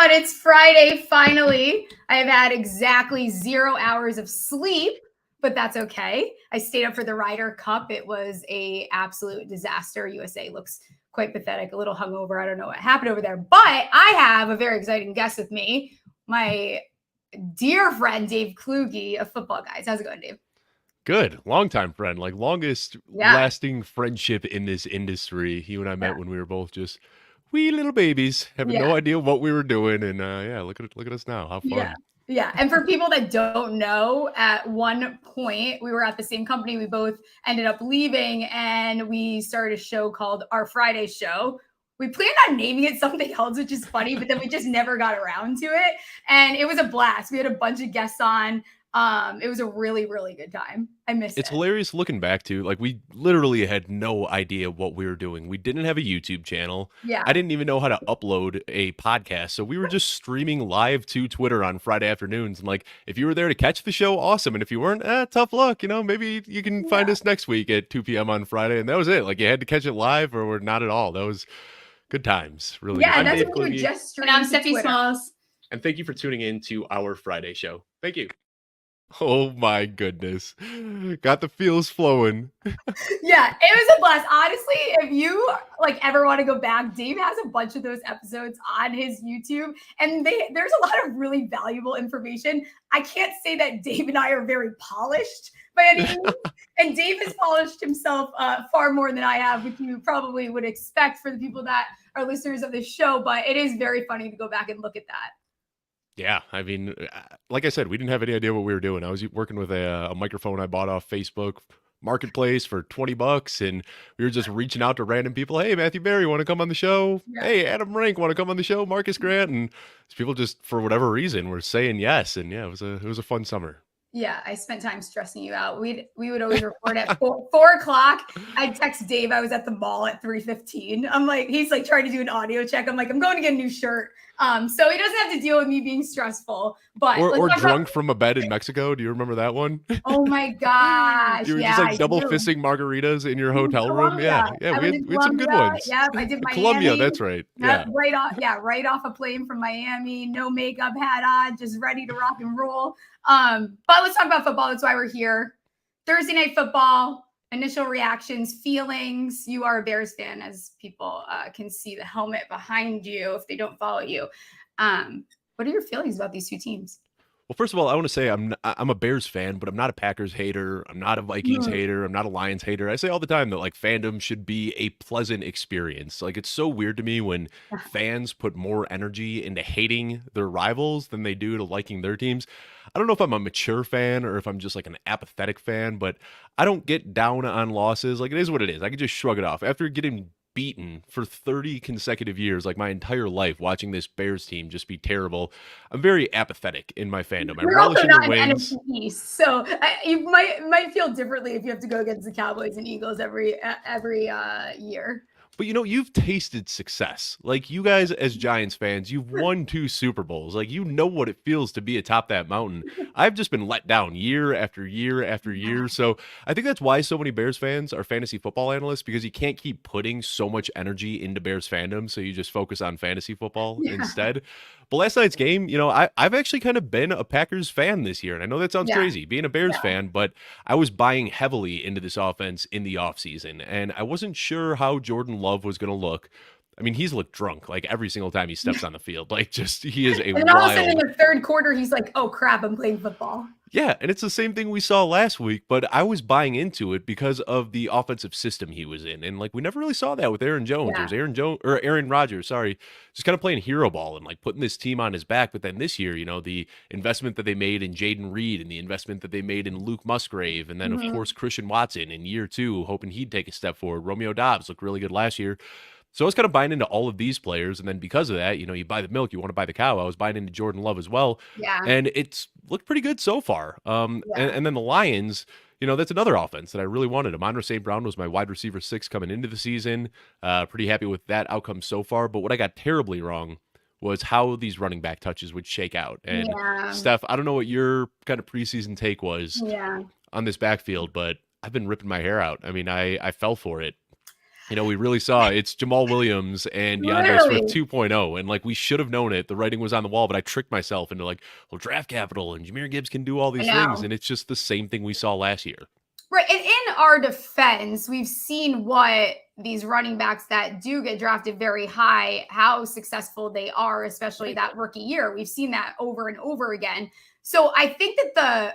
God, it's Friday, finally. I have had exactly 0 hours of sleep, but that's okay. I stayed up for the Ryder Cup. It was a absolute disaster. USA looks quite pathetic, a little hungover. I don't know what happened over there, but I have a very exciting guest with me, my dear friend, Dave Kluge of Football Guys. How's it going, Dave? Good. Longtime friend, like longest lasting friendship in this industry. He and I met when we were both just wee little babies, having no idea what we were doing. And look at us now. How fun. Yeah. And for people that don't know, at one point we were at the same company. We both ended up leaving and we started a show called Our Friday Show. We planned on naming it something else, which is funny, but then we just never got around to it. And it was a blast. We had a bunch of guests on. It was a really, really good time. I missed it. It's hilarious looking back to, like, we literally had no idea what we were doing. We didn't have a YouTube channel. Yeah. I didn't even know how to upload a podcast. So we were just streaming live to Twitter on Friday afternoons. And like, if you were there to catch the show, awesome. And if you weren't, tough luck. You know, maybe you can find us next week at 2 p.m. on Friday. And that was it. Like, you had to catch it live or not at all. That was good times. Really. Yeah, and that's what we were just streaming. And I'm Stephie Smalls. And thank you for tuning in to Our Friday Show. Thank you. Oh my goodness. Got the feels flowing. Yeah, it was a blast. Honestly, if you ever want to go back, Dave has a bunch of those episodes on his YouTube, and there's a lot of really valuable information. I can't say that Dave and I are very polished by any means, and Dave has polished himself far more than I have, which you probably would expect for the people that are listeners of this show, but it is very funny to go back and look at that. Yeah, I mean, like I said, we didn't have any idea what we were doing. I was working with a microphone I bought off Facebook Marketplace for $20, and we were just reaching out to random people. Hey, Matthew Berry, want to come on the show? Yeah. Hey, Adam Rank, want to come on the show? Marcus Grant, and people just, for whatever reason, were saying yes. And yeah, it was a fun summer. Yeah, I spent time stressing you out. We would always record at 4 o'clock. I'd text Dave. I was at the mall at 3:15. I'm like, he's like trying to do an audio check. I'm like, I'm going to get a new shirt. So he doesn't have to deal with me being stressful. But or drunk from a bed in Mexico. Do you remember that one? Oh my gosh! You were just like double fisting margaritas in your hotel room. Yeah. We had some good ones. Yeah, I did Miami. Colombia, that's right. Yeah, right off a plane from Miami. No makeup, hat on, just ready to rock and roll. But let's talk about football. That's why we're here. Thursday night football, initial reactions, feelings. You are a Bears fan, as people can see the helmet behind you if they don't follow you. What are your feelings about these two teams? Well, first of all, I want to say I'm a Bears fan, but I'm not a Packers hater. I'm not a Vikings hater. I'm not a Lions hater. I say all the time that like fandom should be a pleasant experience. Like it's so weird to me when fans put more energy into hating their rivals than they do to liking their teams. I don't know if I'm a mature fan or if I'm just like an apathetic fan, but I don't get down on losses. Like it is what it is. I can just shrug it off. After getting beaten for 30 consecutive years, like my entire life, watching this Bears team just be terrible, I'm very apathetic in my fandom. You're also not an NFC East, so you might feel differently if you have to go against the Cowboys and Eagles every year. But, you know, you've tasted success. Like, you guys as Giants fans, you've won 2 Super Bowls. Like, you know what it feels to be atop that mountain. I've just been let down year after year after year. So I think that's why so many Bears fans are fantasy football analysts, because you can't keep putting so much energy into Bears fandom. So you just focus on fantasy football instead. But last night's game, you know, I've actually kind of been a Packers fan this year. And I know that sounds crazy, being a Bears fan, but I was buying heavily into this offense in the offseason. And I wasn't sure how Jordan Love was going to look. I mean, he's looked drunk like every single time he steps on the field. Like, just he is a wild. And all of a sudden in the third quarter, he's like, "Oh crap, I'm playing football." Yeah, and it's the same thing we saw last week, but I was buying into it because of the offensive system he was in, and like we never really saw that with Aaron Jones. It was Aaron Rodgers, sorry, just kind of playing hero ball and like putting this team on his back. But then this year, you know, the investment that they made in Jaden Reed and the investment that they made in Luke Musgrave, and then of course Christian Watson in year 2, hoping he'd take a step forward. Romeo Doubs looked really good last year. So I was kind of buying into all of these players. And then because of that, you know, you buy the milk, you want to buy the cow. I was buying into Jordan Love as well. Yeah. And it's looked pretty good so far. And then the Lions, you know, that's another offense that I really wanted. Amon-Ra St. Brown was my wide receiver 6 coming into the season. Pretty happy with that outcome so far. But what I got terribly wrong was how these running back touches would shake out. And Steph, I don't know what your kind of preseason take was on this backfield, but I've been ripping my hair out. I mean, I fell for it. You know, we really saw it's Jamal Williams and DeAndre Swift Literally. 2.0. And like, we should have known it. The writing was on the wall, but I tricked myself into like, well, draft capital and Jahmyr Gibbs can do all I these things. know. And it's just the same thing we saw last year. Right. And in our defense, we've seen what these running backs that do get drafted very high, how successful they are, especially that rookie year. We've seen that over and over again. So I think that the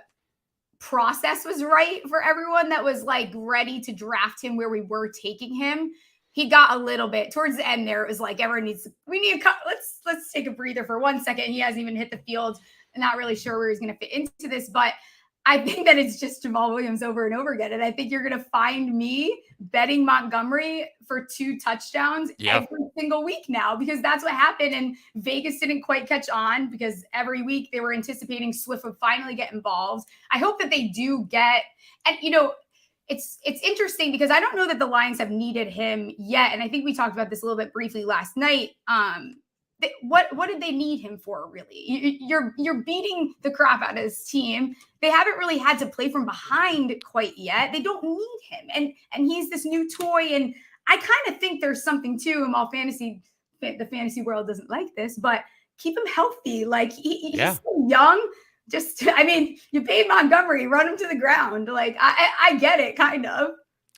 process was right for everyone that was like ready to draft him where we were taking him. He got a little bit towards the end there. It was like everyone we need a cut. Let's take a breather for 1 second. He hasn't even hit the field. I'm not really sure where he's going to fit into this, but I think that it's just Jamal Williams over and over again. And I think you're going to find me betting Montgomery for 2 touchdowns every single week now, because that's what happened. And Vegas didn't quite catch on because every week they were anticipating Swift would finally get involved. I hope that they do get, and it's interesting because I don't know that the Lions have needed him yet. And I think we talked about this a little bit briefly last night. What did they need him for, really? You're beating the crap out of his team. They haven't really had to play from behind quite yet. They don't need him. And he's this new toy. And I kind of think there's something to him. All the fantasy world doesn't like this, but keep him healthy. Like he's so young. You paid Montgomery, run him to the ground. Like I get it, kind of.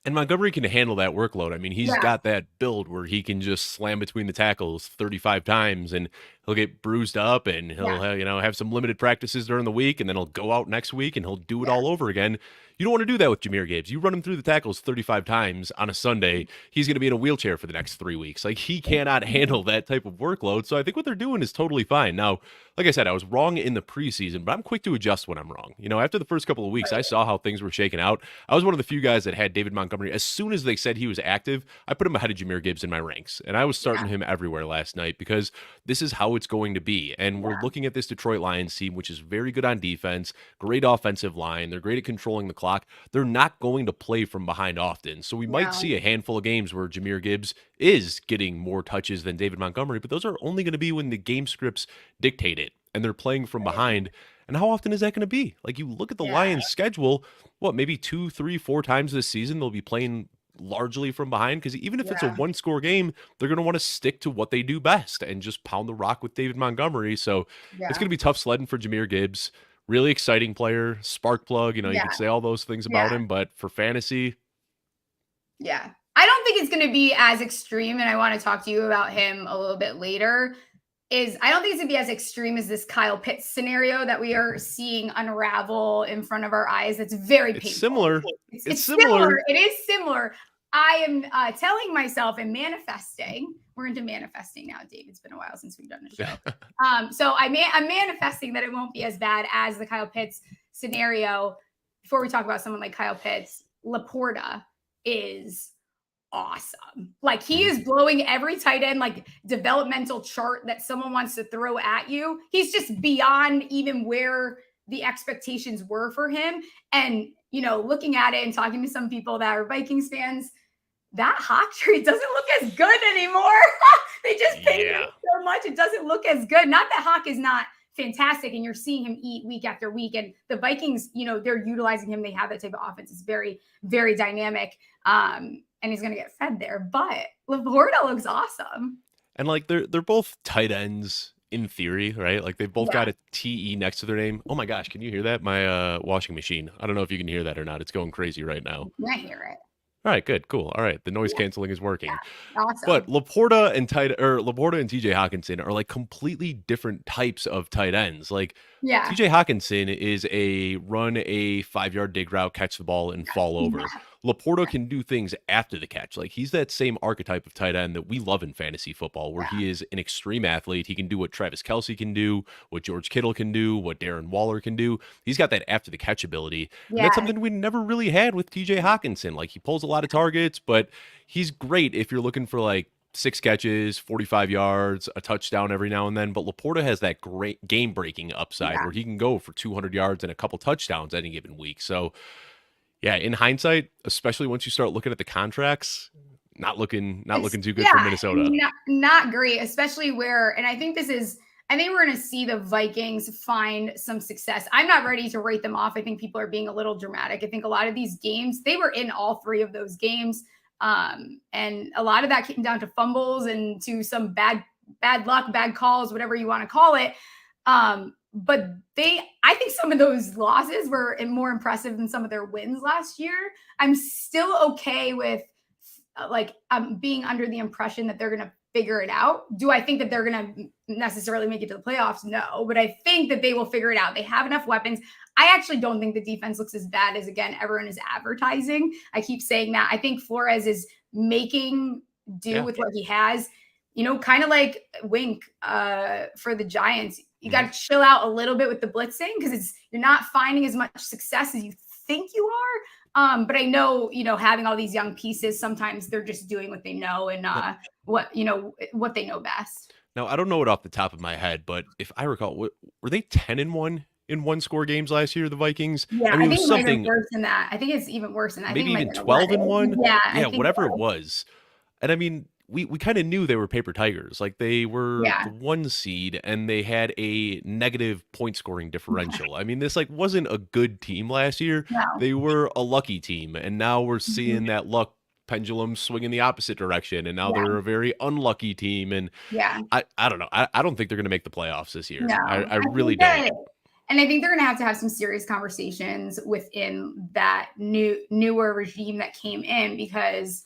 And Montgomery can handle that workload. I mean, he's got that build where he can just slam between the tackles 35 times and he'll get bruised up and he'll have some limited practices during the week, and then he'll go out next week and he'll do it all over again. You don't want to do that with Jahmyr Gibbs. You run him through the tackles 35 times on a Sunday, he's going to be in a wheelchair for the next 3 weeks. Like, he cannot handle that type of workload. So I think what they're doing is totally fine. Now, like I said, I was wrong in the preseason, but I'm quick to adjust when I'm wrong. After the first couple of weeks, I saw how things were shaking out. I was one of the few guys that had David Montgomery. As soon as they said he was active, I put him ahead of Jahmyr Gibbs in my ranks. And I was starting him everywhere last night because this is how it's going to be. And we're looking at this Detroit Lions team, which is very good on defense, great offensive line. They're great at controlling the clock. They're not going to play from behind often. So we might see a handful of games where Jahmyr Gibbs is getting more touches than David Montgomery, but those are only going to be when the game scripts dictate it and they're playing from behind. And how often is that going to be? Like, you look at the Lions schedule, maybe 2, 3, 4 times this season, they'll be playing largely from behind, because even if it's a 1-score game, they're going to want to stick to what they do best and just pound the rock with David Montgomery. So it's going to be tough sledding for Jahmyr Gibbs. Really exciting player, spark plug. You can say all those things about him, but for fantasy. Yeah. I don't think it's going to be as extreme, and I want to talk to you about him a little bit later. I don't think it's going to be as extreme as this Kyle Pitts scenario that we are seeing unravel in front of our eyes. It's very painful. Similar. It's similar. It is similar. I am telling myself and manifesting. We're into manifesting now, Dave. It's been a while since we've done the show. So I'm manifesting that it won't be as bad as the Kyle Pitts scenario. Before we talk about someone like Kyle Pitts, Laporta is awesome. Like, he is blowing every tight end, like, developmental chart that someone wants to throw at you. He's just beyond even where the expectations were for him. And, looking at it and talking to some people that are Vikings fans, that hawk tree doesn't look as good anymore. They just paid him so much. It doesn't look as good. Not that Hawk is not fantastic, and you're seeing him eat week after week. And the Vikings, they're utilizing him. They have that type of offense. It's very, very dynamic. And he's going to get fed there. But Laporta looks awesome. And like, they're both tight ends in theory, right? Like, they've both got a TE next to their name. Oh my gosh, can you hear that? My washing machine. I don't know if you can hear that or not. It's going crazy right now. I hear it. All right, good, cool. All right, the noise canceling is working. Yeah, awesome. But Laporta and TJ Hawkinson are like completely different types of tight ends. Like, TJ Hawkinson is run a 5-yard dig route, catch the ball, and fall over. Laporta can do things after the catch. Like, he's that same archetype of tight end that we love in fantasy football, where he is an extreme athlete. He can do what Travis Kelce can do, what George Kittle can do, what Darren Waller can do. He's got that after the catch ability. And that's something we never really had with TJ Hawkinson. Like, he pulls a lot of targets, but he's great if you're looking for like 6 catches, 45 yards, a touchdown every now and then. But Laporta has that great game-breaking upside where he can go for 200 yards and a couple touchdowns any given week. So, yeah, in hindsight, especially once you start looking at the contracts, not looking too good for Minnesota. Not great, especially and I think we're going to see the Vikings find some success. I'm not ready to rate them off. I think people are being a little dramatic. I think a lot of these games, they were in all 3 of those games. And a lot of that came down to fumbles and to some bad luck, bad calls, whatever you want to call it. But I think some of those losses were more impressive than some of their wins last year. I'm still okay with being under the impression that they're going to figure it out. Do I think that they're going to necessarily make it to the playoffs? No, but I think that they will figure it out. They have enough weapons. I actually don't think the defense looks as bad as, again, everyone is advertising. I keep saying that. I think Flores is making do with what he has, kind of like Wink for the Giants. You got to chill out a little bit with the blitzing because you're not finding as much success as you think you are. But I know, having all these young pieces, sometimes they're just doing what they know and what they know best. Now, I don't know it off the top of my head, but if I recall, were they 10-1 in one-score games last year, the Vikings? Yeah, I think it might be worse than that. I think it's even worse than that. Maybe even 12-1? Yeah, whatever it was. And I mean, we kind of knew they were paper tigers. Like, they were the 1 seed, and they had a negative point scoring differential. I mean, this wasn't a good team last year. No. They were a lucky team, and now we're seeing that luck pendulum swing in the opposite direction, and now they're a very unlucky team. And I don't know. I don't think they're going to make the playoffs this year. No, I really don't. And I think they're going to have some serious conversations within that newer regime that came in, because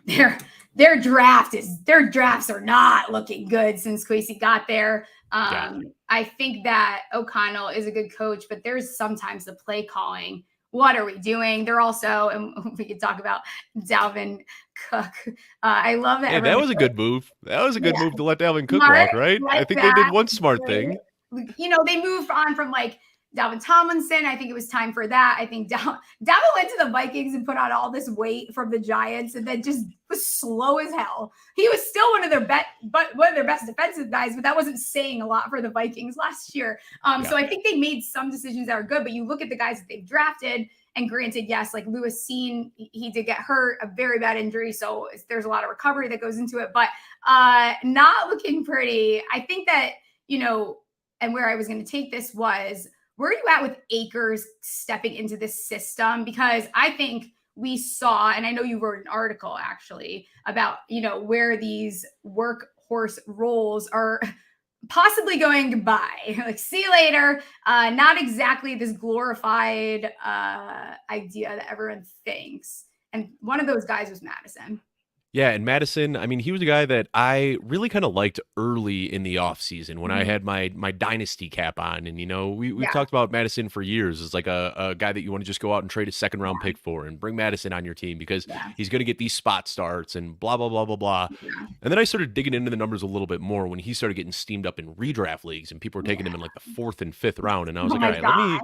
their drafts are not looking good since Kwesi got there. I think that O'Connell is a good coach, but there's sometimes the play calling. What are we doing? They're also, and we could talk about Dalvin Cook. I love that. Yeah, that was a good move. That was a good move to let Dalvin Cook walk, right? I think they did one smart thing. They moved on from Dalvin Tomlinson. I think it was time for that. I think Dalvin went to the Vikings and put on all this weight from the Giants, and then just was slow as hell. He was still one of their best defensive guys, but that wasn't saying a lot for the Vikings last year. So I think they made some decisions that are good, but you look at the guys that they've drafted, and granted, yes, like Lewis Cine, he did get hurt, a very bad injury, so there's a lot of recovery that goes into it, but not looking pretty. I think that, and where I was going to take this was, where are you at with Akers stepping into this system? Because I think we saw, and I know you wrote an article actually about, where these workhorse roles are possibly going goodbye. See you later. Not exactly this glorified idea that everyone thinks. And one of those guys was Madison. Yeah, and Madison, I mean, he was a guy that I really kind of liked early in the offseason when I had my dynasty cap on. And, we've talked about Madison for years as like a guy that you want to just go out and trade a second-round pick for and bring Madison on your team because he's going to get these spot starts and blah, blah, blah, blah, blah. Yeah. And then I started digging into the numbers a little bit more when he started getting steamed up in redraft leagues and people were taking him in like the 4th and 5th round. And I was like, all right,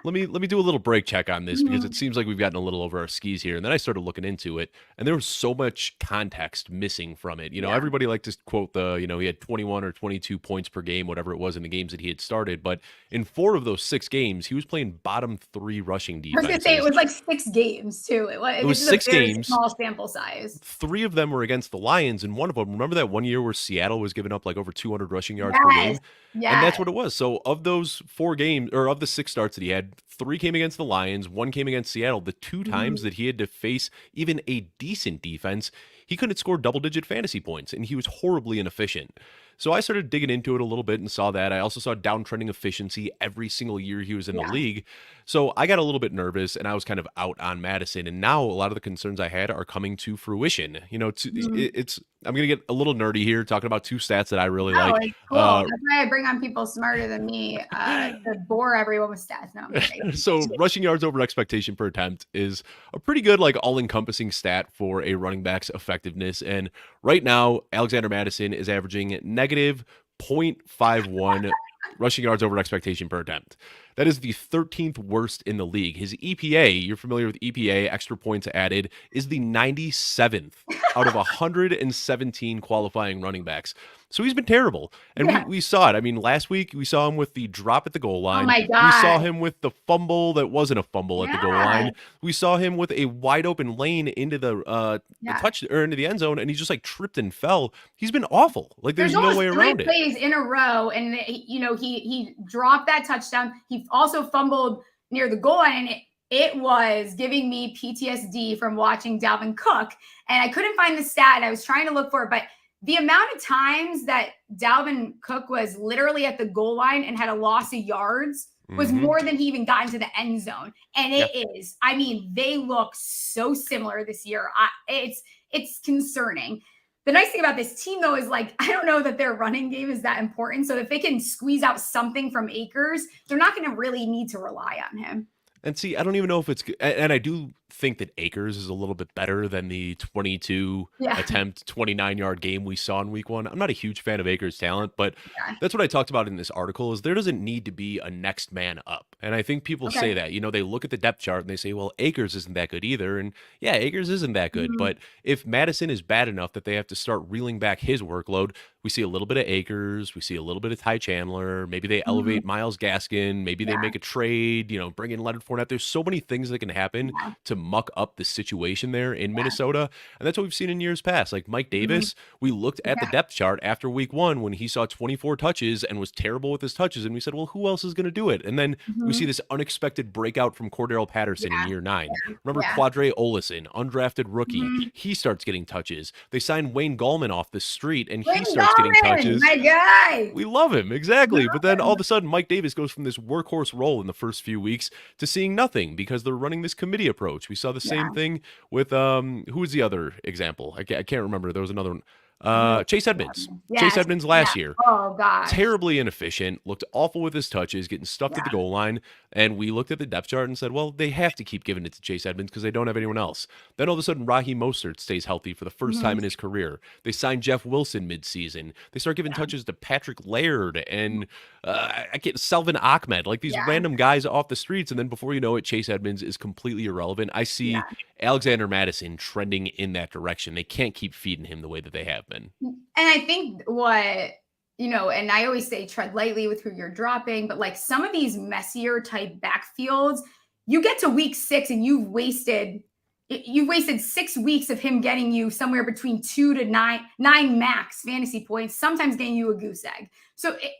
let me do a little break check on this because it seems like we've gotten a little over our skis here. And then I started looking into it, and there was so much context missing from it. Everybody liked to quote he had 21 or 22 points per game, whatever it was in the games that he had started. But in 4 of those 6 games, he was playing bottom 3 rushing defense. I was going to say it was like 6 games too. It was 6 games, small sample size. 3 of them were against the Lions, and one of them, remember that one year where Seattle was giving up like over 200 rushing yards per game? Yes. And that's what it was. So of those 4 games, or of the 6 starts that he had, 3 came against the Lions, 1 came against Seattle. The 2 times that he had to face even a decent defense, he couldn't score double-digit fantasy points, and he was horribly inefficient. So I started digging into it a little bit and saw that. I also saw downtrending efficiency every single year he was in the league. So I got a little bit nervous, and I was kind of out on Madison. And now a lot of the concerns I had are coming to fruition. I'm going to get a little nerdy here, talking about 2 stats that I really like. Cool. That's why I bring on people smarter than me to bore everyone with stats. No, so rushing yards over expectation per attempt is a pretty good, all-encompassing stat for a running back's effectiveness. And right now, Alexander Madison is averaging negative 0.51 rushing yards over expectation per attempt. That is the 13th worst in the league. His EPA, you're familiar with EPA, extra points added, is the 97th out of 117 qualifying running backs. So he's been terrible. And we saw it. I mean, last week we saw him with the drop at the goal line. Oh my God. We saw him with the fumble that wasn't a fumble at the goal line. We saw him with a wide open lane into the touch or into the end zone, and he just tripped and fell. He's been awful. There's no way around it. 3 plays in a row, and he dropped that touchdown. He also fumbled near the goal line, and it was giving me PTSD from watching Dalvin Cook. And I couldn't find the stat, and I was trying to look for it, but the amount of times that Dalvin Cook was literally at the goal line and had a loss of yards was more than he even got into the end zone. And it is, I mean, they look so similar this year. It's concerning. The nice thing about this team, though, is like, I don't know that their running game is that important. So if they can squeeze out something from Akers, they're not going to really need to rely on him. And see, I don't even know if it's – and I do think that Akers is a little bit better than the 22 attempt, 29-yard game we saw in week 1. I'm not a huge fan of Akers' talent, but that's what I talked about in this article is there doesn't need to be a next man up. And I think people say that. You know, they look at the depth chart and they say, well, Akers isn't that good either. And, yeah, Akers isn't that good. But if Madison is bad enough that they have to start reeling back his workload, we see a little bit of Akers. We see a little bit of Ty Chandler. Maybe they elevate Myles Gaskin. Maybe they make a trade, you know, bring in Leonard Fournette. There's so many things that can happen to muck up the situation there in Minnesota. And that's what we've seen in years past. Like Mike Davis, we looked at the depth chart after week 1 when he saw 24 touches and was terrible with his touches. And we said, well, who else is going to do it? And then we see this unexpected breakout from Cordero Patterson in year 9. Remember Quadre Olison, undrafted rookie. He starts getting touches. They signed Wayne Gallman off the street and he starts getting touches. My guy. We love him. Exactly. But then all of a sudden, Mike Davis goes from this workhorse role in the first few weeks to seeing nothing because they're running this committee approach. We saw the same thing with, who was the other example? I can't remember. There was another one. Chase Edmonds. Chase Edmonds last year. Oh, God. Terribly inefficient, looked awful with his touches, getting stuffed at the goal line. And we looked at the depth chart and said, well, they have to keep giving it to Chase Edmonds because they don't have anyone else. Then all of a sudden, Raheem Mostert stays healthy for the first time in his career. They signed Jeff Wilson midseason. They start giving touches to Patrick Laird and Selvin Ahmed, like these random guys off the streets. And then before you know it, Chase Edmonds is completely irrelevant. I see Alexander Mattison trending in that direction. They can't keep feeding him the way that they have been. And I think what, you know, and I always say tread lightly with who you're dropping, but like some of these messier type backfields, you get to week 6 and you've wasted 6 weeks of him getting you somewhere between 2 to 9 max fantasy points, sometimes getting you a goose egg. So it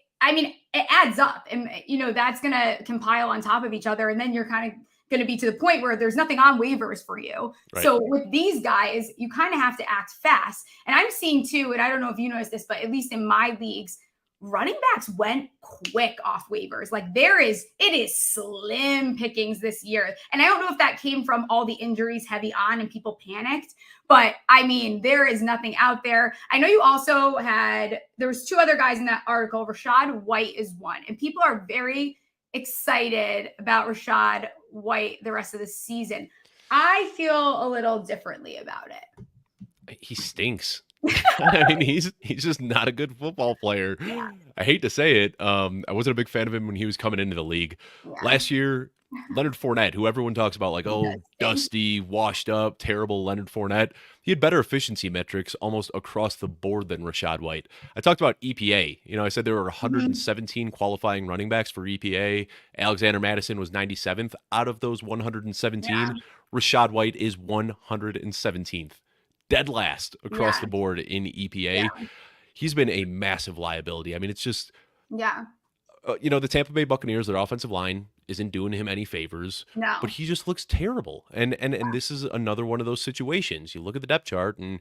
adds up, and you know that's going to compile on top of each other, and then you're kind of going to be to the point where there's nothing on waivers for you. Right. So with these guys, you kind of have to act fast. And I'm seeing too, and I don't know if you noticed this, but at least in my leagues, running backs went quick off waivers. Like it is slim pickings this year. And I don't know if that came from all the injuries heavy on and people panicked, but I mean, there is nothing out there. I know you also there was 2 other guys in that article. Rachaad White is one, and people are very excited about Rachaad White the rest of the season. I feel a little differently about it. He stinks. I mean, he's just not a good football player. Yeah. I hate to say it. I wasn't a big fan of him when he was coming into the league. Last year, Leonard Fournette, who everyone talks about like, oh, dusty, washed up, terrible Leonard Fournette. He had better efficiency metrics almost across the board than Rachaad White. I talked about EPA. You know, I said there were 117 qualifying running backs for EPA. Alexander Mattison was 97th out of those 117. Rachaad White is 117th. Dead last across the board in EPA. He's been a massive liability. I mean, it's just, you know, the Tampa Bay Buccaneers, their offensive line isn't doing him any favors, but he just looks terrible. And this is another one of those situations. You look at the depth chart and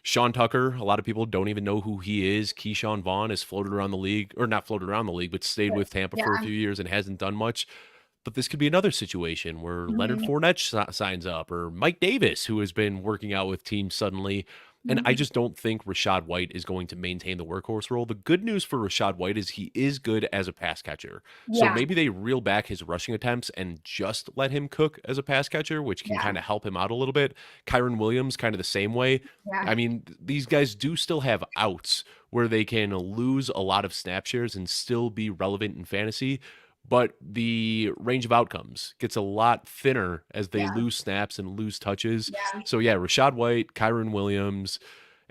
Sean Tucker, a lot of people don't even know who he is. Keyshawn Vaughn has floated around the league, or not floated around the league, but stayed with Tampa for a few years and hasn't done much. But this could be another situation where Leonard Fournette signs up, or Mike Davis, who has been working out with teams suddenly. And I just don't think Rachaad White is going to maintain the workhorse role. The good news for Rachaad White is he is good as a pass catcher. So maybe they reel back his rushing attempts and just let him cook as a pass catcher, which can kind of help him out a little bit. Kyron Williams, kind of the same way. I mean, these guys do still have outs where they can lose a lot of snap shares and still be relevant in fantasy. But the range of outcomes gets a lot thinner as they lose snaps and lose touches. So, Rachaad White, Kyron Williams,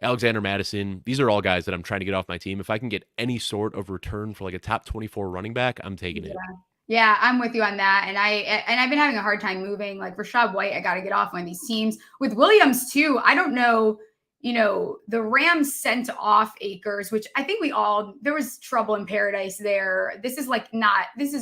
Alexander Mattison, these are all guys that I'm trying to get off my team. If I can get any sort of return for like a top 24 running back, I'm taking it. Yeah, I'm with you on that. And I've been having a hard time moving. Like Rachaad White, I got to get off one of these teams. With Williams, too, I don't know. You know, the Rams sent off Akers, which I think there was trouble in paradise there. This is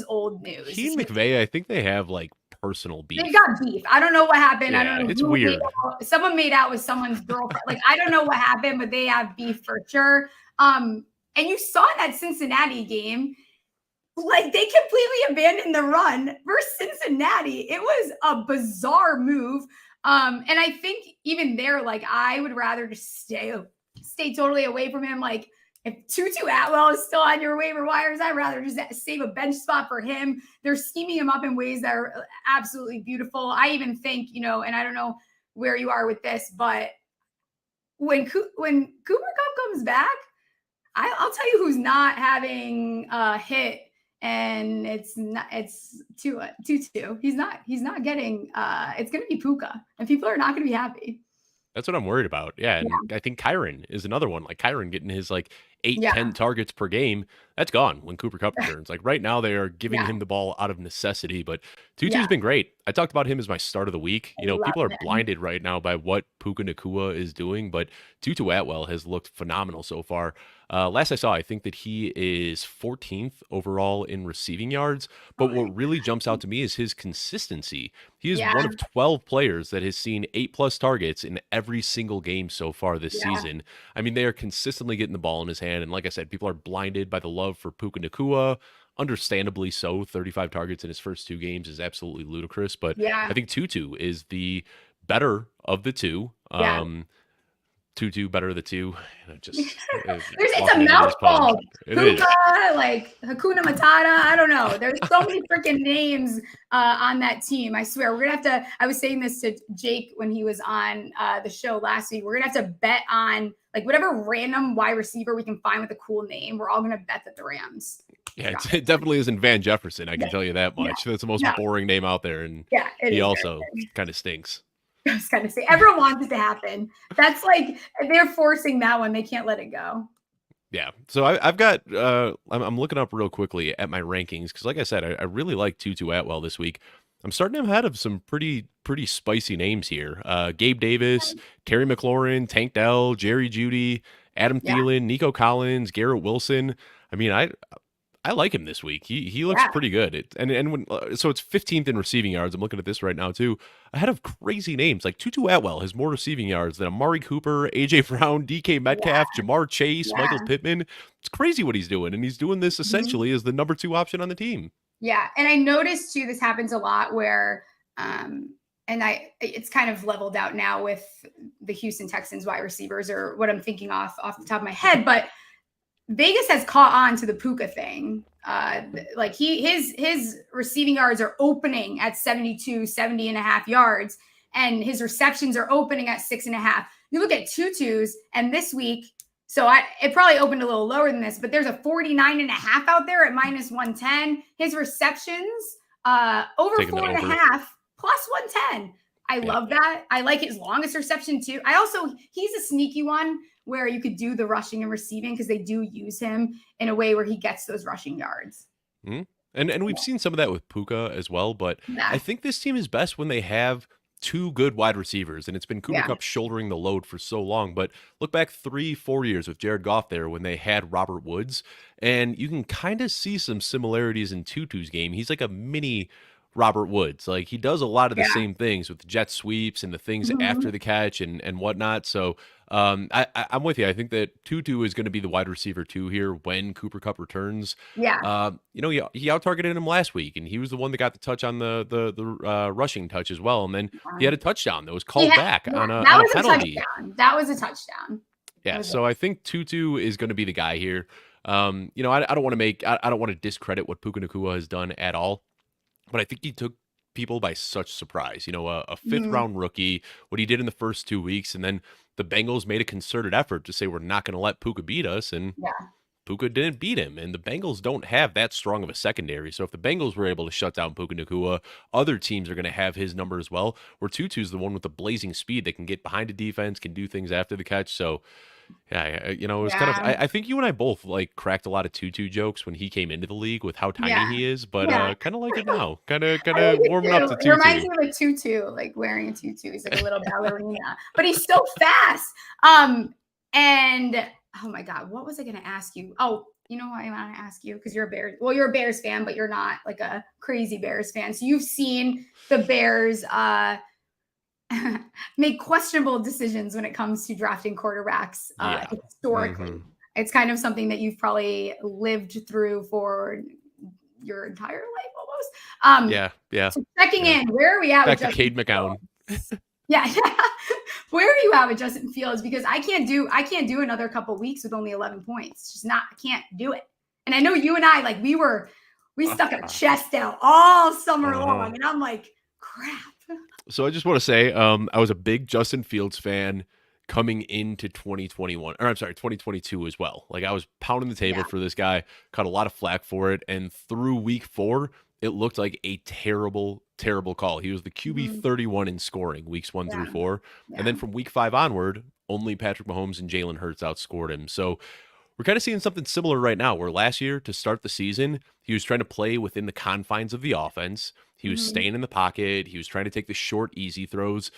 old news. He and McVay, I think they have like personal beef. They got beef. I don't know what happened. I Yeah, don't know it's who made weird. out. Someone made out with someone's girlfriend. Like, I don't know what happened, but they have beef for sure. And you saw that Cincinnati game, like they completely abandoned the run versus Cincinnati. It was a bizarre move. And I think even there, like I would rather just stay totally away from him. Like if Tutu Atwell is still on your waiver wires, I'd rather just save a bench spot for him. They're scheming him up in ways that are absolutely beautiful. I even think, and I don't know where you are with this, but when Cooper Kupp comes back, I'll tell you who's not having a hit, and it's Tutu. He's not getting. It's going to be Puka, and people are not going to be happy. That's what I'm worried about. Yeah, and I think Kyron is another one. Like Kyron getting his 8-10 targets per game. That's gone when Cooper Kupp returns. Like right now, they are giving him the ball out of necessity. But Tutu's been great. I talked about him as my start of the week. People are blinded right now by what Puka Nacua is doing, but Tutu Atwell has looked phenomenal so far. Last I saw, I think that he is 14th overall in receiving yards. But what really jumps out to me is his consistency. He is one of 12 players that has seen 8+ targets in every single game so far this season. I mean, they are consistently getting the ball in his hand. And like I said, people are blinded by the love for Puka Nacua. Understandably so. 35 targets in his first 2 games is absolutely ludicrous. But I think Tutu is the better of the two. Tutu better of the two. It's a mouthful. Puka, like Hakuna Matata. I don't know. There's so many freaking names on that team. I swear. We're gonna have to. I was saying this to Jake when he was on the show last week. We're gonna have to bet on whatever random wide receiver we can find with a cool name. We're all gonna bet that the Rams. Yeah, it definitely isn't Van Jefferson. I can tell you that much. That's the most boring name out there, and he also kind of stinks. I was going to say, everyone wants it to happen. That's they're forcing that one. They can't let it go. Yeah. So I've got, I'm looking up real quickly at my rankings because, like I said, I really like Tutu Atwell this week. I'm starting him ahead of some pretty spicy names here. Gabe Davis, Terry McLaurin, Tank Dell, Jerry Jeudy, Adam Thielen, Nico Collins, Garrett Wilson. I mean, I like him this week. He looks pretty good. So it's 15th in receiving yards. I'm looking at this right now too. Ahead of crazy names like Tutu Atwell has more receiving yards than Amari Cooper, AJ Brown, DK Metcalf, Jamar Chase, Michael Pittman. It's crazy what he's doing, and he's doing this essentially as the number 2 option on the team. Yeah, and I noticed too this happens a lot where it's kind of leveled out now with the Houston Texans wide receivers, or what I'm thinking off the top of my head, but Vegas has caught on to the Puka thing. His receiving yards are opening at 70 and a half yards, and his receptions are opening at 6.5. You look at Tutu's, and this week, it probably opened a little lower than this, but there's a 49.5 out there at -110. His receptions, over 4.5 plus 110. I love that. I like his longest reception too. He's a sneaky one where you could do the rushing and receiving because they do use him in a way where he gets those rushing yards. Mm-hmm. And we've seen some of that with Puka as well, but I think this team is best when they have 2 good wide receivers, and it's been Cooper Kupp shouldering the load for so long. But look back 3-4 years with Jared Goff there when they had Robert Woods, and you can kind of see some similarities in Tutu's game. He's like a mini Robert Woods. Like he does a lot of the same things with the jet sweeps and the things after the catch and whatnot. So I'm with you. I think that Tutu is going to be the wide receiver 2 here when Cooper Kupp returns. Yeah. He out-targeted him last week, and he was the one that got the touch on the rushing touch as well. And then he had a touchdown that was called back on a penalty. That was a touchdown. Yeah. So I think Tutu is going to be the guy here. I don't want to discredit what Puka Nacua has done at all. But I think he took people by such surprise. A 5th round rookie, what he did in the first 2 weeks, and then the Bengals made a concerted effort to say we're not going to let Puka beat us, and Puka didn't beat him. And the Bengals don't have that strong of a secondary. So if the Bengals were able to shut down Puka Nacua, other teams are going to have his number as well. Where Tutu's the one with the blazing speed that can get behind a defense, can do things after the catch. So it was kind of, I think you and I both cracked a lot of Tutu jokes when he came into the league with how tiny he is, but kind of like it now, kind of warming up to Tutu. It reminds me of a tutu, like wearing a tutu. He's like a little ballerina, but he's so fast. And Oh my God, what was I going to ask you? Oh, you know what I want to ask you? Because you're a Bears. Well, you're a Bears fan, but you're not like a crazy Bears fan. So you've seen the Bears make questionable decisions when it comes to drafting quarterbacks Yeah. historically. Hmm. It's kind of something that you've probably lived through for your entire life almost. Yeah. Yeah. So checking Yeah. in, where are we at with Back to Justin Cade McCown. Fields? Yeah, yeah. Where are you at with Justin Fields? Because I can't do another couple weeks with only 11 points. It's just not, I can't do it. And I know you and I, like, we stuck our chest out all summer long. And I'm like, crap. So I just want to say, I was a big Justin Fields fan coming into 2021, or I'm sorry, 2022 as well. Like I was pounding the table Yeah. for this guy, caught a lot of flack for it, and through week 4, it looked like a terrible, terrible call. He was the QB 31 in scoring weeks 1 through Yeah. 4, Yeah. and then from week 5 onward, only Patrick Mahomes and Jalen Hurts outscored him. So we're kind of seeing something similar right now, where last year to start the season, he was trying to play within the confines of the offense. He was staying in the pocket. He was trying to take the short, easy throws,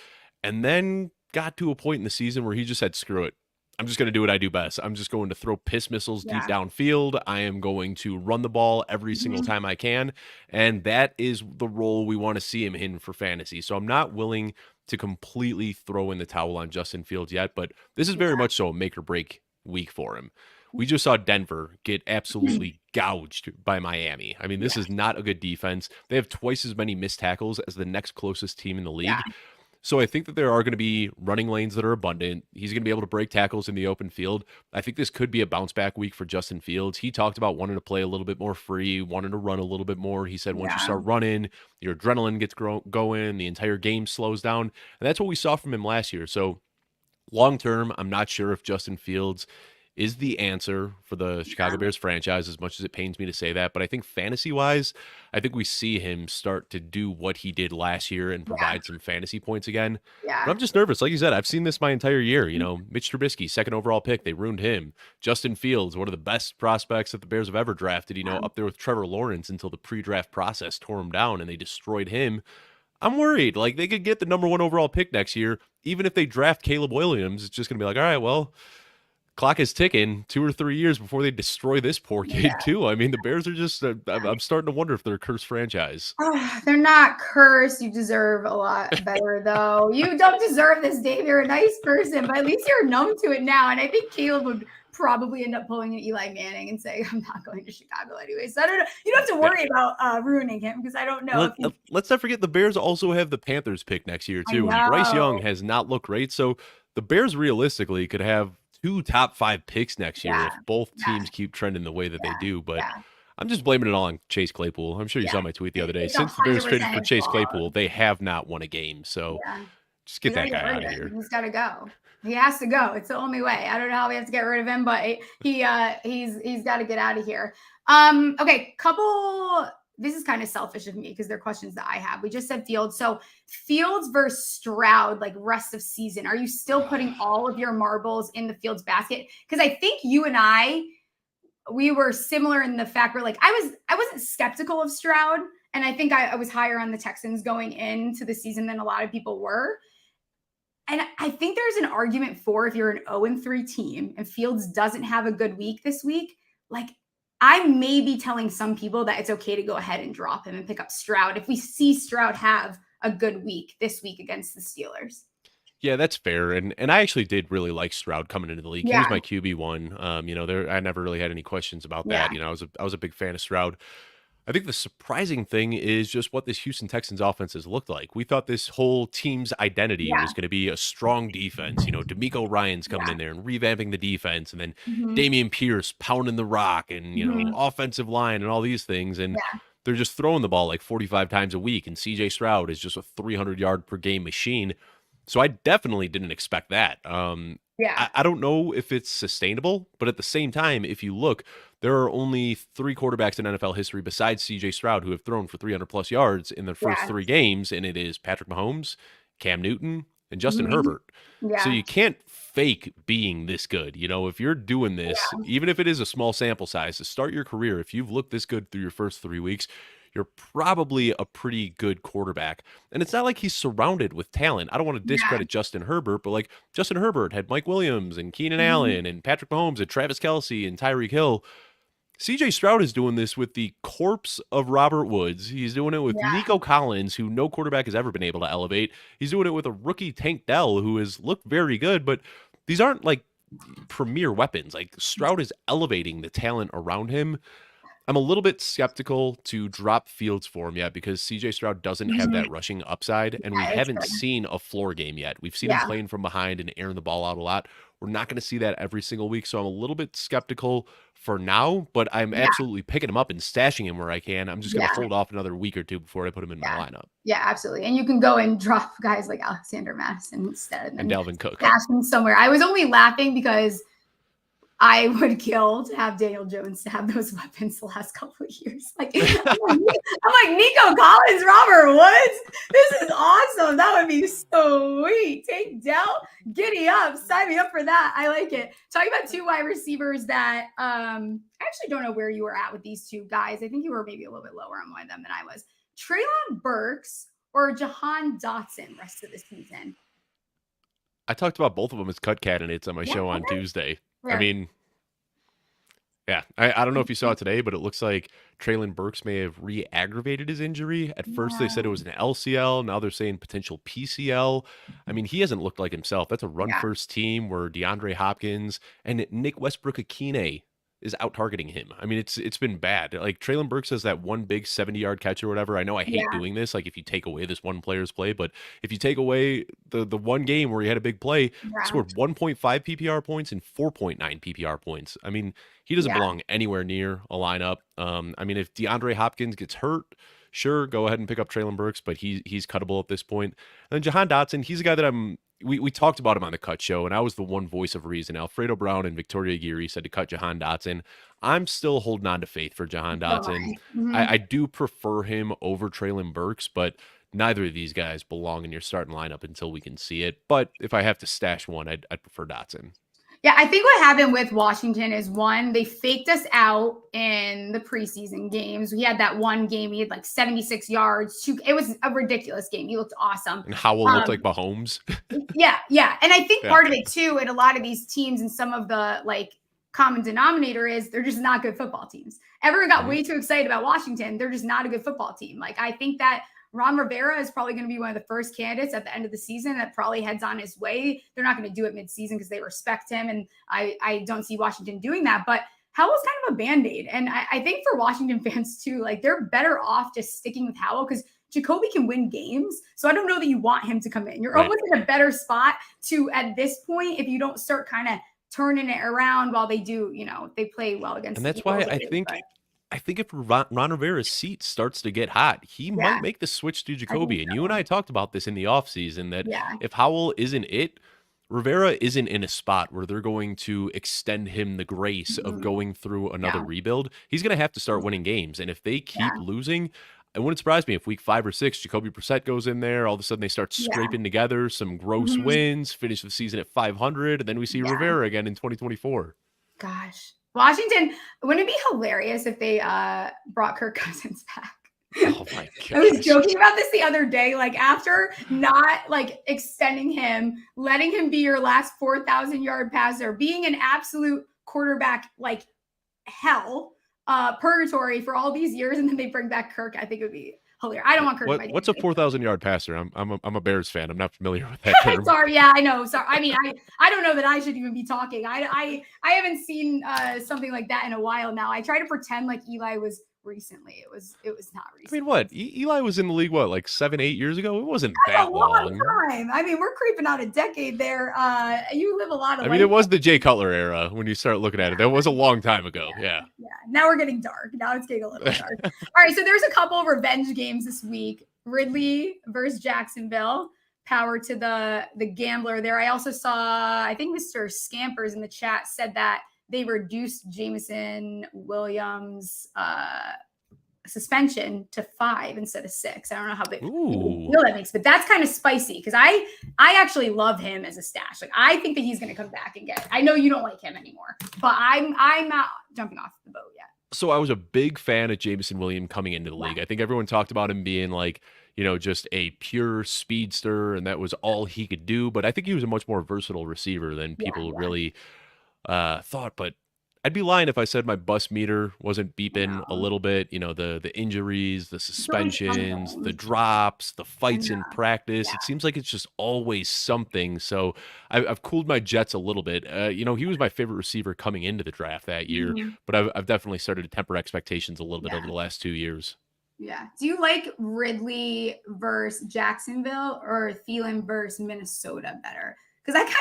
and then got to a point in the season where he just said, screw it. I'm just going to do what I do best. I'm just going to throw piss missiles deep Yeah. downfield. I am going to run the ball every single time I can. And that is the role we want to see him in for fantasy. So I'm not willing to completely throw in the towel on Justin Fields yet, but this is very much so a make or break week for him. We just saw Denver get absolutely gouged by Miami. I mean, this is not a good defense. They have twice as many missed tackles as the next closest team in the league. Yeah. So I think that there are going to be running lanes that are abundant. He's going to be able to break tackles in the open field. I think this could be a bounce back week for Justin Fields. He talked about wanting to play a little bit more free, wanting to run a little bit more. He said once you start running, your adrenaline gets going, the entire game slows down. And that's what we saw from him last year. So long term, I'm not sure if Justin Fields is the answer for the Chicago Bears franchise, as much as it pains me to say that. But I think fantasy wise, I think we see him start to do what he did last year and provide some fantasy points again. But I'm just nervous. Like you said, I've seen this my entire year. You know, Mitch Trubisky, second overall pick, they ruined him. Justin Fields, one of the best prospects that the Bears have ever drafted, you know, up there with Trevor Lawrence until the pre-draft process tore him down and they destroyed him. I'm worried. Like they could get the number 1 overall pick next year. Even if they draft Caleb Williams, it's just going to be like, all right, well, clock is ticking 2 or 3 years before they destroy this poor kid too. I mean, the Bears are just, I'm starting to wonder if they're a cursed franchise. Oh, they're not cursed. You deserve a lot better, though. You don't deserve this, Dave. You're a nice person, but at least you're numb to it now. And I think Caleb would probably end up pulling an Eli Manning and saying, I'm not going to Chicago anyway. So I don't know. You don't have to worry about ruining him because I don't know. Let's not forget the Bears also have the Panthers pick next year too. And Bryce Young has not looked great. So the Bears realistically could have 2 top 5 picks next year if both teams keep trending the way that they do. But I'm just blaming it all on Chase Claypool. I'm sure you saw my tweet the other day. Since the Bears traded for Chase Claypool, they have not won a game. So just get that guy out of here. He's got to go. He has to go. It's the only way. I don't know how we have to get rid of him, but he's got to get out of here. Okay, this is kind of selfish of me because they're questions that I have. We just said Fields. So Fields versus Stroud, like rest of season. Are you still putting all of your marbles in the Fields basket? Because I think you and we were similar in the fact where like I wasn't skeptical of Stroud. And I think I was higher on the Texans going into the season than a lot of people were. And I think there's an argument for if you're an 0-3 team and Fields doesn't have a good week this week, like I may be telling some people that it's okay to go ahead and drop him and pick up Stroud if we see Stroud have a good week this week against the Steelers. Yeah, that's fair. And I actually did really like Stroud coming into the league. He was my QB1. You know, I never really had any questions about that. You know, I was a big fan of Stroud. I think the surprising thing is just what this Houston Texans offense has looked like. We thought this whole team's identity was going to be a strong defense. You know, DeMeco Ryans coming in there and revamping the defense, and then Dameon Pierce pounding the rock, and, you know, offensive line and all these things. And they're just throwing the ball like 45 times a week. And CJ Stroud is just a 300-yard per game machine. So I definitely didn't expect that. I don't know if it's sustainable, but at the same time, if you look, there are only 3 quarterbacks in NFL history besides CJ Stroud who have thrown for 300 plus yards in their first 3 games, and it is Patrick Mahomes, Cam Newton, and Justin Herbert. So you can't fake being this good. You know, if you're doing this, even if it is a small sample size to start your career, if you've looked this good through your first 3 weeks, you're probably a pretty good quarterback. And it's not like he's surrounded with talent. I don't want to Yeah. discredit Justin Herbert, but like Justin Herbert had Mike Williams and Keenan Mhm. Allen and Patrick Mahomes and Travis Kelce and Tyreek Hill. CJ Stroud is doing this with the corpse of Robert Woods. He's doing it with Yeah. Nico Collins, who no quarterback has ever been able to elevate. He's doing it with a rookie Tank Dell, who has looked very good, but these aren't like premier weapons. Like Stroud is elevating the talent around him. I'm a little bit skeptical to drop Fields for him yet because CJ Stroud doesn't have Mhm. that rushing upside, and we Yeah, it's haven't good. seen a floor game yet. We've seen him Yeah. playing from behind and airing the ball out a lot. We're not going to see that every single week, so I'm a little bit skeptical for now, but I'm Yeah. absolutely picking him up and stashing him where I can. I'm just going to Yeah. hold off another week or two before I put him in my Yeah. lineup. Yeah, absolutely. And you can go and drop guys like Alexander Madison instead and And then Dalvin Cook. stash them somewhere. I was only laughing because I would kill to have Daniel Jones to have those weapons the last couple of years. Like I'm like Nico Collins, Robert Woods. This is awesome. That would be sweet. Take Dell, giddy up, sign me up for that. I like it. Talking about two wide receivers that I actually don't know where you were at with these two guys. I think you were maybe a little bit lower on one of them than I was. Treylon Burks or Jahan Dotson rest of the season. I talked about both of them as cut candidates on my show on Tuesday. I mean, yeah, I don't know if you saw it today, but it looks like Treylon Burks may have re-aggravated his injury. At first, they said it was an LCL. Now they're saying potential PCL. I mean, he hasn't looked like himself. That's a run-first team where DeAndre Hopkins and Nick Westbrook-Akine is out-targeting him. I mean, it's been bad. Like, Treylon Burks has that one big 70-yard catch or whatever. I know I hate doing this, like, if you take away this one player's play, but if you take away the one game where he had a big play, scored 1.5 PPR points and 4.9 PPR points. I mean, he doesn't belong anywhere near a lineup. I mean, if DeAndre Hopkins gets hurt, sure, go ahead and pick up Treylon Burks, but he's cuttable at this point. And then Jahan Dotson, he's a guy that we talked about him on the Cut Show, and I was the one voice of reason. Alfredo Brown and Victoria Geary said to cut Jahan Dotson. I'm still holding on to faith for Jahan Dotson. I do prefer him over Treylon Burks, but neither of these guys belong in your starting lineup until we can see it. But if I have to stash one, I'd prefer Dotson. Yeah, I think what happened with Washington is one, they faked us out in the preseason games. We had that one game, he had like 76 yards. It was a ridiculous game. He looked awesome. And Howell looked like Mahomes. Yeah. And I think part of it too, in a lot of these teams and some of the like common denominator is they're just not good football teams. Everyone got way too excited about Washington. They're just not a good football team. Like I think that Ron Rivera is probably going to be one of the first candidates at the end of the season that probably heads on his way. They're not going to do it mid-season because they respect him. And I don't see Washington doing that. But Howell's kind of a Band-Aid. And I think for Washington fans too, like they're better off just sticking with Howell because Jacoby can win games. So I don't know that you want him to come in. You're almost in a better spot to, at this point, if you don't start kind of turning it around while they do, they play well against and that's why I think if Ron Rivera's seat starts to get hot, he might make the switch to Jacoby. And you and I talked about this in the offseason that if Howell isn't it, Rivera isn't in a spot where they're going to extend him the grace of going through another rebuild. He's going to have to start winning games. And if they keep losing, it wouldn't surprise me if week 5 or 6, Jacoby Brissett goes in there. All of a sudden, they start scraping together some gross wins, finish the season at 500, and then we see Rivera again in 2024. Gosh. Washington, wouldn't it be hilarious if they brought Kirk Cousins back? Oh my god! I was joking about this the other day. Like after not like extending him, letting him be your last 4,000-yard passer, being an absolute quarterback like hell, purgatory for all these years, and then they bring back Kirk. I think it would be hilarious. I don't want Kirk. What's a 4,000-yard passer? I'm a Bears fan. I'm not familiar with that term. Sorry, yeah, I know. Sorry, I mean, I don't know that I should even be talking. I haven't seen something like that in a while now. I try to pretend like Eli was recently. It was not recent. I mean, what? Eli was in the league like 7-8 years ago. It wasn't that long. Time. I mean, we're creeping out a decade there. You live a lot of. I mean, it was the Jay Cutler era when you start looking at it. That was a long time ago. Yeah. Now we're getting dark. Now it's getting a little dark. All right, so there's a couple of revenge games this week. Ridley versus Jacksonville. Power to the gambler there. I also saw, I think Mr. Scampers in the chat said that they reduced Jameson Williams' suspension to 5 instead of 6. I don't know how big deal that makes, but that's kind of spicy because I actually love him as a stash. Like I think that he's going to come back and get it. I know you don't like him anymore, but I'm not jumping off the boat yet. So I was a big fan of Jameson Williams coming into the Yeah, league. I think everyone talked about him being like, just a pure speedster, and that was all he could do. But I think he was a much more versatile receiver than yeah, people yeah. really thought. But I'd be lying if I said my bus meter wasn't beeping a No, little bit. The injuries, the it's always suspensions, the something. drops, the I fights know. in practice. Yeah, It seems like it's just always something. So I've cooled my jets a little bit. He was my favorite receiver coming into the draft that year, mhm, but I've definitely started to temper expectations a little bit over yeah, the last 2 years. yeah. Do you like Ridley versus Jacksonville or Thielen versus Minnesota better? Because I kind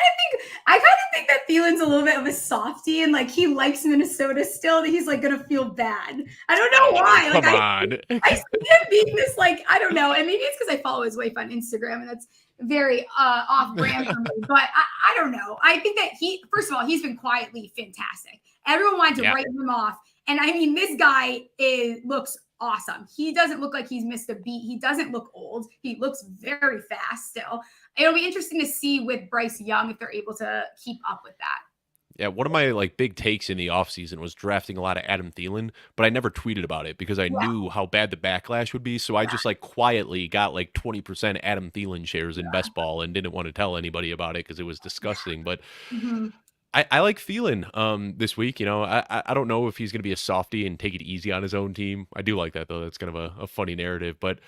of think that Thielen's a little bit of a softie, and like he likes Minnesota still. That he's like gonna feel bad. I don't know Oh, why. Like come on. I see him being this like I don't know, and maybe it's because I follow his wife on Instagram, and that's very off brand for me. But I don't know. I think that he first of all he's been quietly fantastic. Everyone wanted to Yeah. write him off, and I mean this guy looks awesome. He doesn't look like he's missed a beat. He doesn't look old. He looks very fast still. It'll be interesting to see with Bryce Young if they're able to keep up with that. Yeah, one of my like big takes in the offseason was drafting a lot of Adam Thielen, but I never tweeted about it because I Yeah, knew how bad the backlash would be. So I yeah, just like quietly got like 20% Adam Thielen shares in yeah. best ball and didn't want to tell anybody about it because it was disgusting. But Mhm. I like Thielen this week. I don't know if he's gonna be a softie and take it easy on his own team. I do like that though. That's kind of a funny narrative. But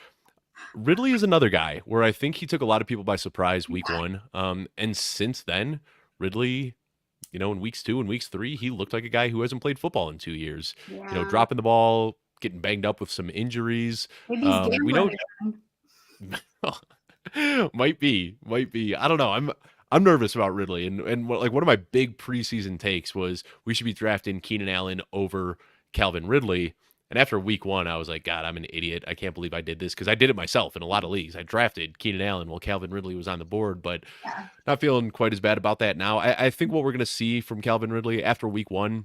Ridley is another guy where I think he took a lot of people by surprise week one. And since then, Ridley in weeks 2 and weeks 3, he looked like a guy who hasn't played football in 2 years. Yeah. Dropping the ball, getting banged up with some injuries. Maybe he's We gambling know again. might be. I don't know. I'm nervous about Ridley, and like one of my big preseason takes was we should be drafting Keenan Allen over Calvin Ridley. And after week 1, I was like, God, I'm an idiot. I can't believe I did this because I did it myself in a lot of leagues. I drafted Keenan Allen while Calvin Ridley was on the board, but Yeah. not feeling quite as bad about that now. I think what we're going to see from Calvin Ridley after week 1,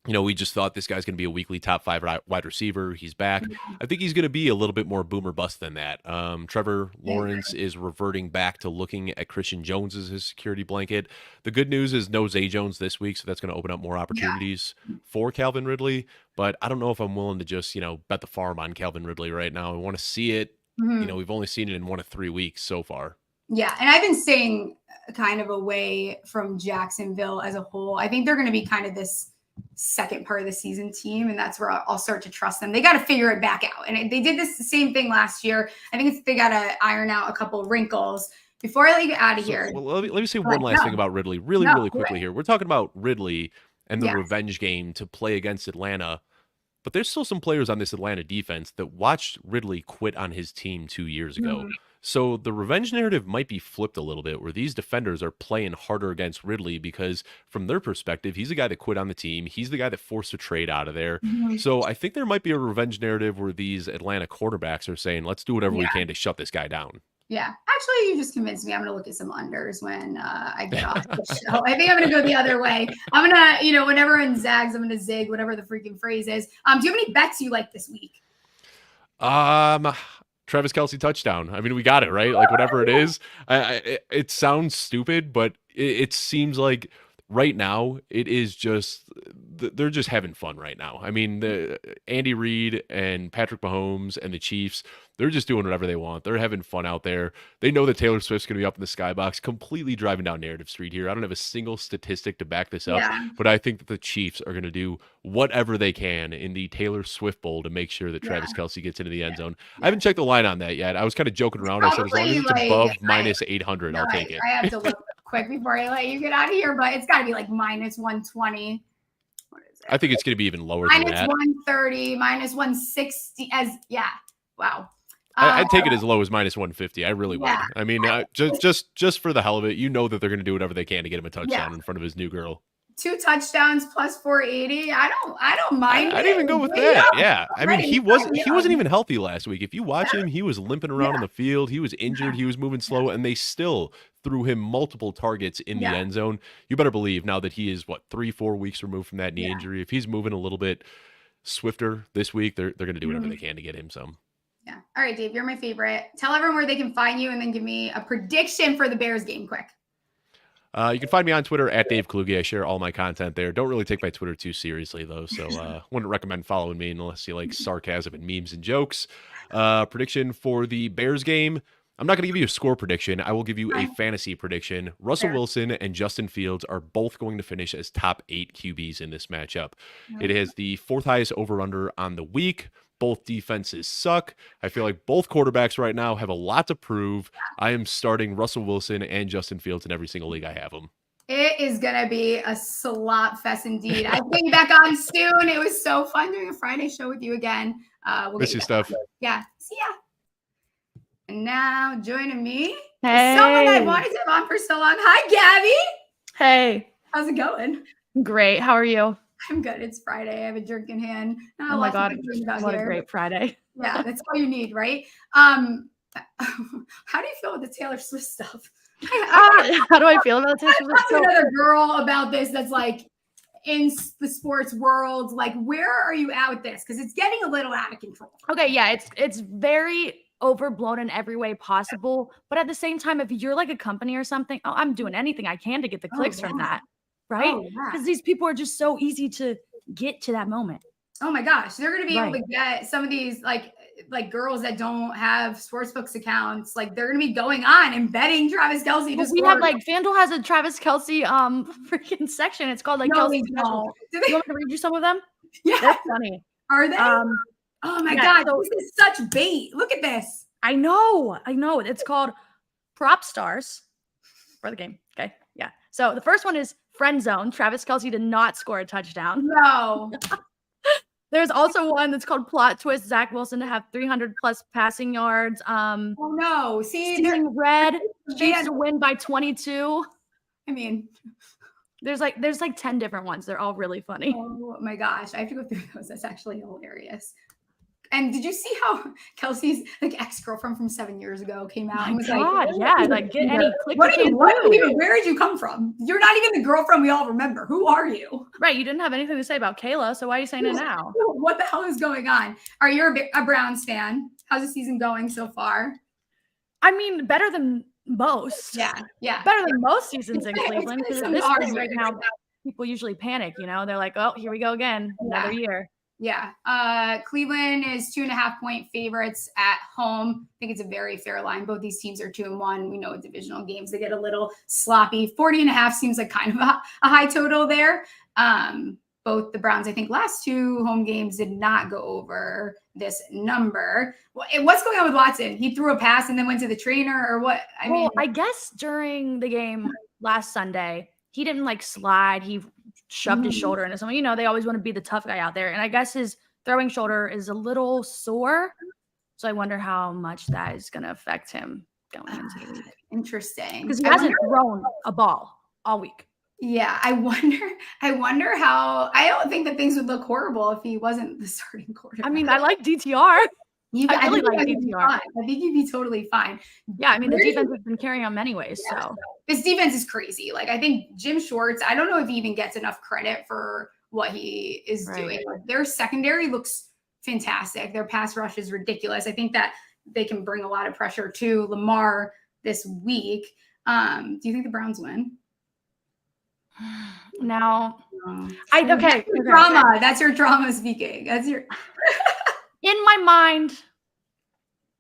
we just thought this guy's going to be a weekly top 5 wide receiver. He's back. I think he's going to be a little bit more boomer bust than that. Trevor Lawrence is reverting back to looking at Christian Jones as his security blanket. The good news is no Zay Jones this week, so that's going to open up more Yeah. opportunities for Calvin Ridley. But I don't know if I'm willing to just, bet the farm on Calvin Ridley right now. I want to see it. Mhm. We've only seen it in 1 of 3 weeks so far. Yeah. And I've been staying kind of away from Jacksonville as a whole. I think they're going to be kind of this second part of the season team, and that's where I'll start to trust them. They got to figure it back out, and they did this same thing last year. I think they got to iron out a couple wrinkles before I let you out of So here. well, let me say But one last thing about Ridley, really, no, really do quickly it. here. We're talking about Ridley and the Yeah, revenge game to play against Atlanta, but there's still some players on this Atlanta defense that watched Ridley quit on his team 2 years ago. Mhm. So the revenge narrative might be flipped a little bit, where these defenders are playing harder against Ridley because, from their perspective, he's the guy that quit on the team. He's the guy that forced a trade out of there. Mhm. So I think there might be a revenge narrative where these Atlanta quarterbacks are saying, let's do whatever we Yeah, can to shut this guy down. yeah. Actually, you just convinced me. I'm going to look at some unders when I get off the show. I think I'm going to go the other way. I'm going to, when everyone zags, I'm going to zig, whatever the freaking phrase is. Do you have any bets you like this week? Travis Kelce touchdown. I mean, we got it right. Like whatever it is, it sounds stupid, but it seems like right now it is just they're just having fun right now. I mean, the Andy Reid and Patrick Mahomes and the Chiefs, they're just doing whatever they want. They're having fun out there. They know that Taylor Swift's going to be up in the skybox, completely driving down narrative street here. I don't have a single statistic to back this up, Yeah, but I think that the Chiefs are going to do whatever they can in the Taylor Swift Bowl to make sure that yeah, Travis Kelce gets into the end zone. I yeah. haven't checked the line on that yet. I was kind of joking around. I said as long as Probably it's like above I, minus 800, no, I'll take it. I have to look quick before I let you get out of here, but it's got to be like minus 120. What is I it? think it's going to be even lower than Minus that. 130, minus 160. Yeah. Wow. I'd take it as low as minus 150. I really would. Yeah. I mean, just for the hell of it, that they're going to do whatever they can to get him a touchdown Yeah. in front of his new girl. 2 touchdowns plus 480. I don't mind. I'd it. even go with Way that. up. Yeah. I mean, Ready, he sign me wasn't up. even healthy last week. If you watch him, he was limping around on Yeah. the field. He was injured. He was moving slow, and they still threw him multiple targets in the Yeah. end zone. You better believe now that he is 3-4 weeks removed from that knee Yeah. injury. If he's moving a little bit swifter this week, they're going to do whatever Mhm. they can to get him some. Yeah. All right, Dave, you're my favorite. Tell everyone where they can find you and then give me a prediction for the Bears game quick. You can find me on Twitter at Dave Kluge. I share all my content there. Don't really take my Twitter too seriously, though, so wouldn't recommend following me unless you like sarcasm and memes and jokes. Prediction for the Bears game. I'm not going to give you a score prediction. I will give you a fantasy prediction. Russell Wilson and Justin Fields are both going to finish as top 8 QBs in this matchup. It has the 4th highest over-under on the week. Both defenses suck. I feel like both quarterbacks right now have a lot to prove. I am starting Russell Wilson and Justin Fields in every single league I have them. It is going to be a slop fest indeed. I'll be back on soon. It was so fun doing a Friday show with you again. Miss you, Steph. Yeah. See ya. And now joining me, hey. Someone I wanted to have on for so long. Hi, Gabby. Hey. How's it going? Great. How are you? I'm good. It's Friday. I have a drink in hand. Oh my God. What a great Friday. Yeah, that's all you need, right? How do you feel with the Taylor Swift stuff? How do I feel about Taylor Swift? Talk to another girl about this that's like in the sports world. Like, where are you at with this? Because it's getting a little out of control. Okay, yeah, it's very overblown in every way possible. But at the same time, if you're like a company or something, I'm doing anything I can to get the clicks from that, right? Because these people are just so easy to get to that moment. Oh my gosh, they're going to be able to get some of these like girls that don't have sportsbooks accounts. Like they're going to be going on and betting Travis Kelce. We have like FanDuel has a Travis Kelce freaking section. It's called like Kelce. Do you want me to read you some of them? Yeah, that's funny. Are they? Oh my God, so, this is such bait. Look at this. I know. It's called Prop Stars for the game. Okay, yeah. So the first one is Friend Zone. Travis Kelce did not score a touchdown. No. There's also one that's called Plot Twist. Zach Wilson to have 300 plus passing yards. Oh no! See, red. Chiefs to win by 22. I mean, there's like 10 different ones. They're all really funny. Oh my gosh, I have to go through those. That's actually hilarious. And did you see how Kelsey's like ex-girlfriend from 7 years ago came out and was like, yeah, like get any click. Where did you come from? You're not even the girlfriend we all remember. Who are you? Right. You didn't have anything to say about Kayla, so why are you saying it now? What the hell is going on? Are you a Browns fan? How's the season going so far? I mean, better than most. Yeah. Better than most seasons in Cleveland. Because at this point right now, people usually panic, you know? They're like, oh, here we go again. Another year. Yeah. Cleveland is 2.5-point favorites at home. I think it's a very fair line. Both these teams are 2-1. We know in divisional games, they get a little sloppy. 40.5 seems like kind of a high total there. Both the Browns, I think last 2 home games did not go over this number. What's going on with Watson? He threw a pass and then went to the trainer or what? I guess during the game last Sunday, he didn't like slide. He shoved his shoulder into someone. You know, they always want to be the tough guy out there. And I guess his throwing shoulder is a little sore. So I wonder how much that is going to affect him going into the week. Interesting. Because he hasn't thrown a ball all week. Yeah, I wonder how. I don't think that things would look horrible if he wasn't the starting quarterback. I mean, I like DTR. I really like DTR. I think you'd be totally fine. Yeah, I mean, the defense has been carrying on many ways. Yeah, so this defense is crazy. Like, I think Jim Schwartz, I don't know if he even gets enough credit for what he is doing. Like, their secondary looks fantastic. Their pass rush is ridiculous. I think that they can bring a lot of pressure to Lamar this week. Do you think the Browns win? Now, okay. Drama. That's your drama speaking. That's your. In my mind,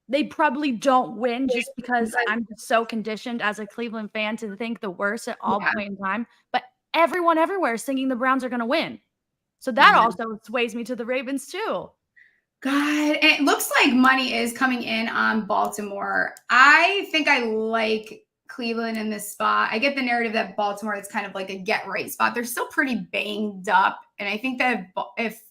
they probably don't win just because I'm so conditioned as a Cleveland fan to think the worst at all point in time. But everyone everywhere is thinking the Browns are going to win. So that also sways me to the Ravens too. God, and it looks like money is coming in on Baltimore. I think I like Cleveland in this spot. I get the narrative that Baltimore is kind of like a get right spot. They're still pretty banged up. And I think that if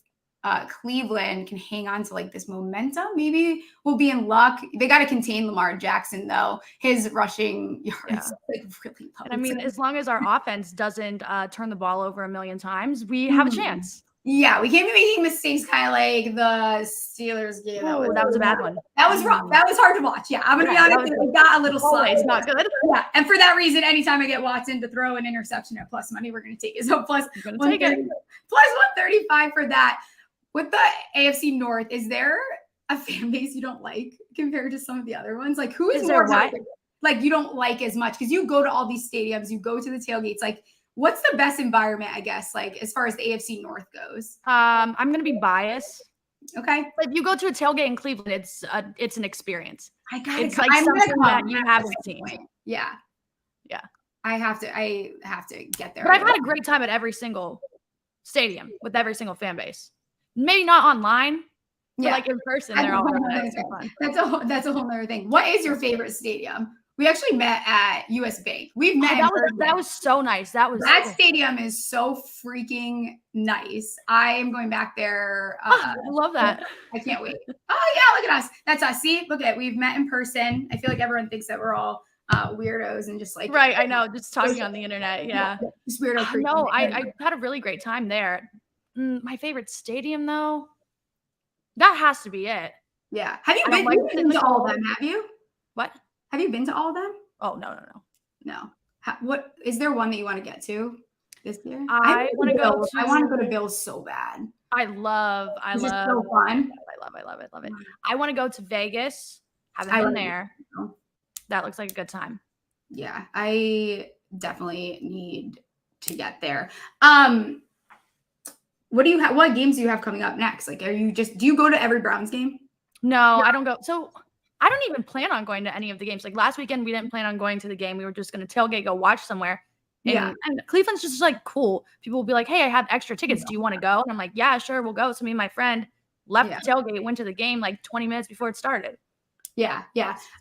Cleveland can hang on to like this momentum, maybe we'll be in luck. They got to contain Lamar Jackson though. His rushing yards like really low. And I mean, as long as our offense doesn't turn the ball over a million times, we have a chance. Yeah, we can't be making mistakes kind of like the Steelers game. That was a bad one. That was wrong. That was hard to watch. Yeah, I'm going to be honest. It got a little slow. It's not good. Yeah, and for that reason, anytime I get Watson to throw an interception at plus money, we're going to take it. So plus 135 for that. With the AFC North, is there a fan base you don't like compared to some of the other ones? Like, who is more? like you don't like as much? Because you go to all these stadiums, you go to the tailgates. Like, what's the best environment, I guess, like as far as the AFC North goes? I'm gonna be biased. Okay. But if you go to a tailgate in Cleveland, it's an experience. It's like something that you haven't seen. Yeah. Yeah. I have to get there. But I've had a great time at every single stadium with every single fan base. Maybe not online, but like in person, they're all really nice and fun. That's a whole nother thing. What is your favorite stadium? We actually met at US Bank. We've met. That was so nice. That stadium is so freaking nice. I am going back there. I love that. I can't wait. Oh yeah, look at us. That's us. See, look at it. We've met in person. I feel like everyone thinks that we're all weirdos and just like right. I know, just talking on the internet. Yeah, just weirdo. No, I had a really great time there. My favorite stadium though, that has to be it. Yeah. Have you been to all of them? Have you? What? Have you been to all of them? Oh no. What is there one that you want to get to this year? I want to go. I want to go to Bills so bad. I love. It's so fun. I love it. I want to go to Vegas. Haven't been there. That looks like a good time. Yeah, I definitely need to get there. What do you have? What games do you have coming up next? Like, do you go to every Browns game? No, I don't go. So I don't even plan on going to any of the games. Like last weekend, we didn't plan on going to the game. We were just going to tailgate, go watch somewhere. And Cleveland's just like cool. People will be like, "Hey, I have extra tickets. Do you want to go?" And I'm like, "Yeah, sure, we'll go." So me and my friend left the tailgate, went to the game like 20 minutes before it started. Yeah.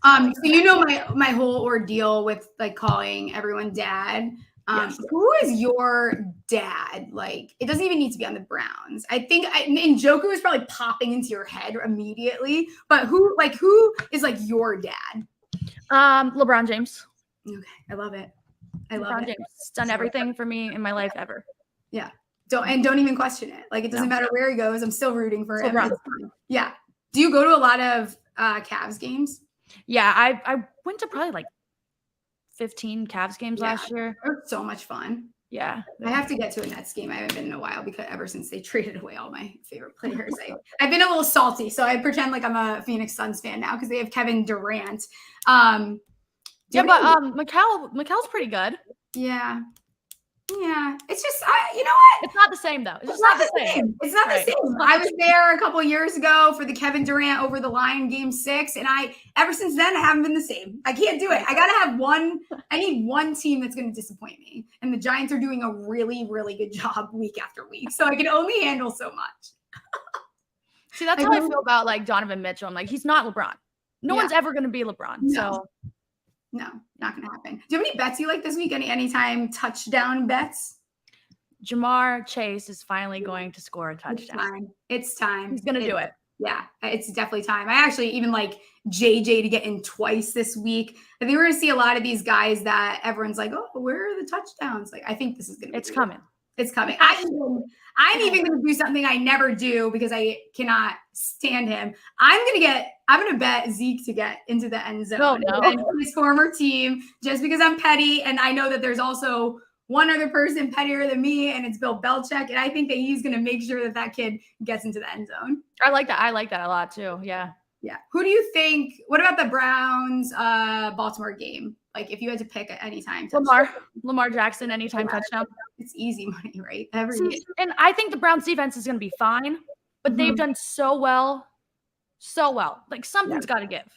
So you know my whole ordeal with like calling everyone dad. Yes. Who is your dad? Like, it doesn't even need to be on the Browns. I think Njoku is probably popping into your head immediately. But who is like your dad? LeBron James. Okay, I love it. LeBron James. He's done everything for me in my life ever. Yeah. Don't even question it. Like, it doesn't matter where he goes. I'm still rooting for him. Yeah. Do you go to a lot of Cavs games? Yeah, I went to probably like 15 Cavs games last year. It was so much fun. Yeah. I have to get to a Nets game. I haven't been in a while because ever since they traded away all my favorite players, I've been a little salty. So I pretend like I'm a Phoenix Suns fan now because they have Kevin Durant. But Mikal's pretty good. Yeah. Yeah, it's just you know what? It's not the same though. It's not the same. It's not the same. I was there a couple of years ago for the Kevin Durant over the line game 6, and ever since then I haven't been the same. I can't do it. I gotta have one. I need one team that's going to disappoint me, and the Giants are doing a really, really good job week after week. So I can only handle so much. See, that's how I feel about like Donovan Mitchell. I'm like, he's not LeBron. No one's ever going to be LeBron. So. No, not going to happen. Do you have any bets you like this week? Anytime touchdown bets? Jamar Chase is finally going to score a touchdown. It's time. He's going to do it. Yeah, it's definitely time. I actually even like JJ to get in twice this week. I think we're going to see a lot of these guys that everyone's like, oh, where are the touchdowns? Like, I think this is going to be. It's coming. It's coming. I'm even going to do something I never do because I cannot stand him. I'm going to bet Zeke to get into the end zone. Oh, no. And his former team, just because I'm petty. And I know that there's also one other person pettier than me, and it's Bill Belichick. And I think that he's going to make sure that kid gets into the end zone. I like that. I like that a lot too. Yeah. Yeah. Who do you think? What about the Browns Baltimore game? Like, if you had to pick at any time. Lamar Jackson, anytime touchdown. It's easy money, right? And I think the Browns defense is going to be fine, but they've done so well. Like, something's got to give.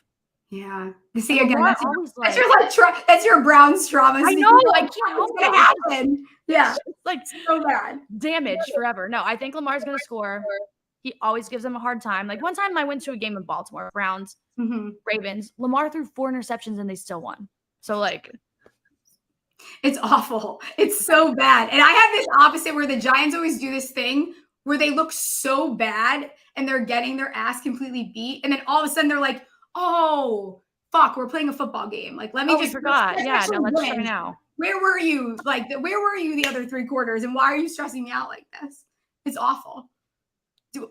Yeah. You see, again, that's your Browns trauma. I know. I can't help it. Happen. Yeah. It's like so bad. Damage forever. No, I think Lamar's going to score. He always gives them a hard time. Like, one time I went to a game in Baltimore, Browns, Ravens. Lamar threw 4 interceptions and they still won. So, like, it's awful. It's so bad. And I have this opposite where the Giants always do this thing where they look so bad and they're getting their ass completely beat. And then all of a sudden they're like, oh, fuck, we're playing a football game. Like, let me just forgot. Yeah, no, let's try now. Where were you? Like, where were you the other 3 quarters? And why are you stressing me out like this? It's awful.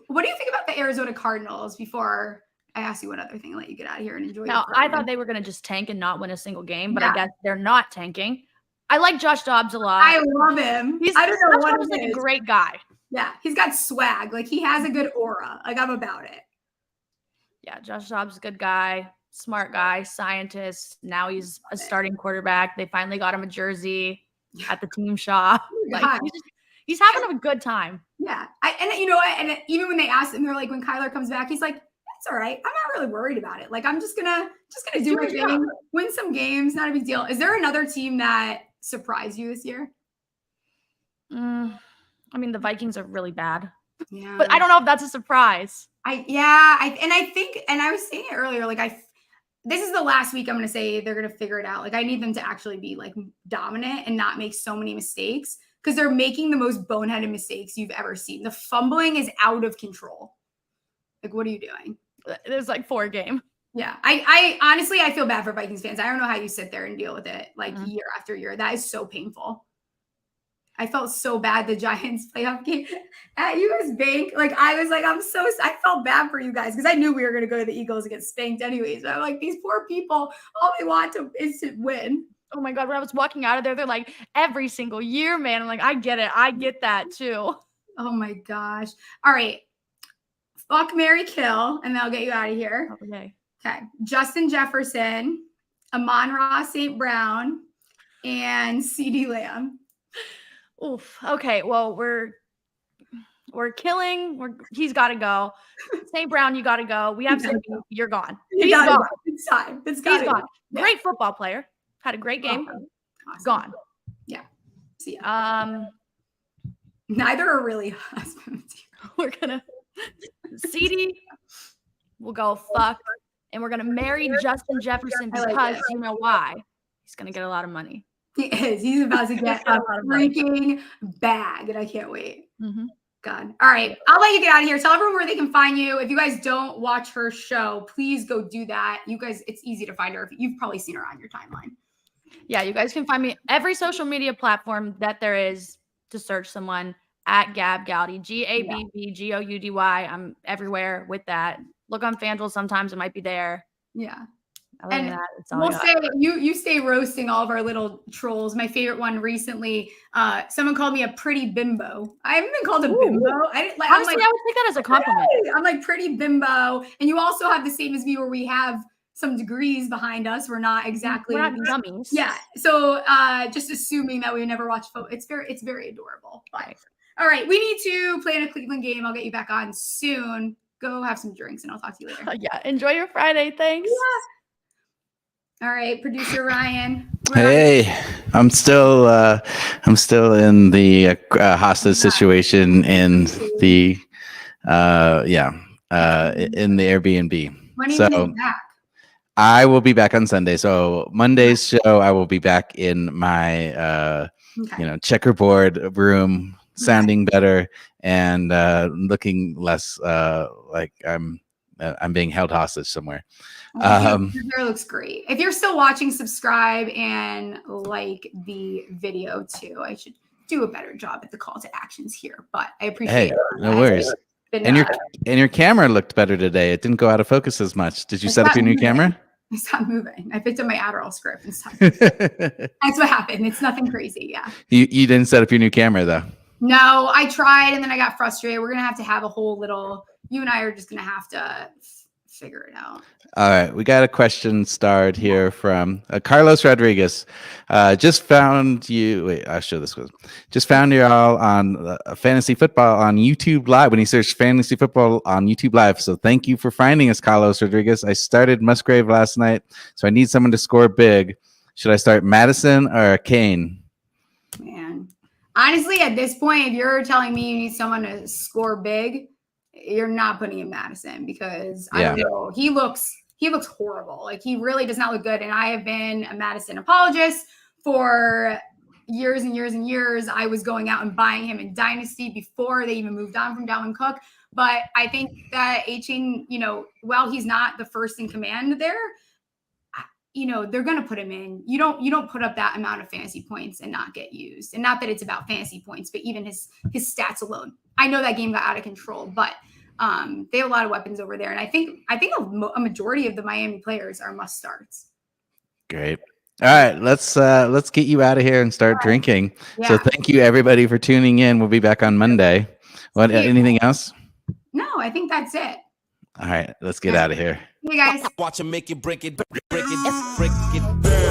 What do you think about the Arizona Cardinals before I ask you one other thing and let you get out of here and enjoy it? Now, I thought they were going to just tank and not win a single game, but I guess they're not tanking. I like Josh Dobbs a lot. I love him. I don't know what he's like a great guy. Yeah, he's got swag. Like, he has a good aura. Like, I'm about it. Yeah, Josh Dobbs is a good guy. smart guy, scientist. Now he's a starting quarterback. They finally got him a jersey at the team shop. Like he's having a good time. Yeah. And you know what? And even when they asked him, they're like, when Kyler comes back, he's like, it's all right. I'm not really worried about it. Like, I'm just gonna do my thing, win some games, not a big deal. Is there another team that surprised you this year? I mean, the Vikings are really bad. Yeah. But I don't know if that's a surprise. I think, and I was saying it earlier, like this is the last week I'm going to say they're going to figure it out. Like I need them to actually be like dominant and not make so many mistakes because they're making the most boneheaded mistakes you've ever seen. The fumbling is out of control. Like, what are you doing? There's like 4 games. Yeah. I honestly, I feel bad for Vikings fans. I don't know how you sit there and deal with it like year after year. That is so painful. I felt so bad the Giants playoff game at US Bank. Like, I was like, I felt bad for you guys because I knew we were going to go to the Eagles and get spanked anyways. But I'm like, these poor people, all they want is to win. Oh my God. When I was walking out of there, they're like, every single year, man. I'm like, I get it. I get that too. Oh my gosh. All right. Fuck, marry, kill, and then I'll get you out of here. Okay. Okay. Justin Jefferson, Amon-Ra St. Brown, and CeeDee Lamb. Oof. Okay. Well, we're killing. He's got to go. St. Brown, you got to go. We have you're gone. He's gone. It's time. He's gone. Yeah. Great football player. Had a great game. Awesome. Gone. Yeah. See ya. Neither are really awesome. We're gonna CeeDee will go fuck, and we're gonna marry Justin Jefferson because you know why? He's gonna get a lot of money. He is. He's about to get a freaking bag, and I can't wait. God. All right. I'll let you get out of here. Tell everyone where they can find you. If you guys don't watch her show, please go do that. You guys, it's easy to find her. You've probably seen her on your timeline. Yeah, you guys can find me every social media platform that there is to search someone at Goudy, GABBGOUDY. I'm everywhere with that. Look on FanDuel. Sometimes it might be there. Yeah. And that, we'll say you stay roasting all of our little trolls. My favorite one recently, someone called me a pretty bimbo. I haven't been called a bimbo. Honestly, I would take that as a compliment. Hey, I'm like pretty bimbo. And you also have the same as me where we have some degrees behind us. We're not exactly dummies. Yeah. So just assuming that we never watch football. It's very adorable. But all right, we need to play in a Cleveland game. I'll get you back on soon. Go have some drinks and I'll talk to you later. Yeah. Enjoy your Friday. Thanks. Yeah. All right, producer Ryan. Hey, I'm still in the hostage situation in the in the Airbnb. When are you getting back? I will be back on Sunday. So Monday's show, I will be back in my checkerboard room, sounding better and looking less like I'm being held hostage somewhere. Your hair looks great. If you're still watching, subscribe and like the video too. I should do a better job at the call to actions here, but I appreciate it. No worries. And your camera looked better today. It didn't go out of focus as much. Did you set up your new camera? I stopped moving. I picked up my Adderall script and stopped moving. That's what happened. It's nothing crazy. Yeah. You didn't set up your new camera though. No, I tried and then I got frustrated. We're gonna have to have a whole little. You and I are just gonna have to figure it out. All right, we got a question starred here from Carlos Rodriguez. Just found you. Wait, I'll show this. Just found you all on fantasy football on YouTube Live. When you search fantasy football on YouTube Live, so thank you for finding us, Carlos Rodriguez. I started Musgrave last night, so I need someone to score big. Should I start Madison or Kane? Man, honestly, at this point, if you're telling me you need someone to score big, you're not putting in Madison because I don't know. He looks horrible. Like he really does not look good. And I have been a Madison apologist for years and years and years. I was going out and buying him in Dynasty before they even moved on from Dalvin Cook. But I think that A-Chain, while he's not the first in command there, they're going to put him in. You don't put up that amount of fantasy points and not get used. And not that it's about fantasy points, but even his stats alone. I know that game got out of control, but they have a lot of weapons over there. And I think a majority of the Miami players are must starts. Great. All right, let's get you out of here and start drinking. Yeah. So thank you everybody for tuning in. We'll be back on Monday. Anything else? No, I think that's it. All right, let's get out of here. You guys. Watch him make it, break it, break it, break it down.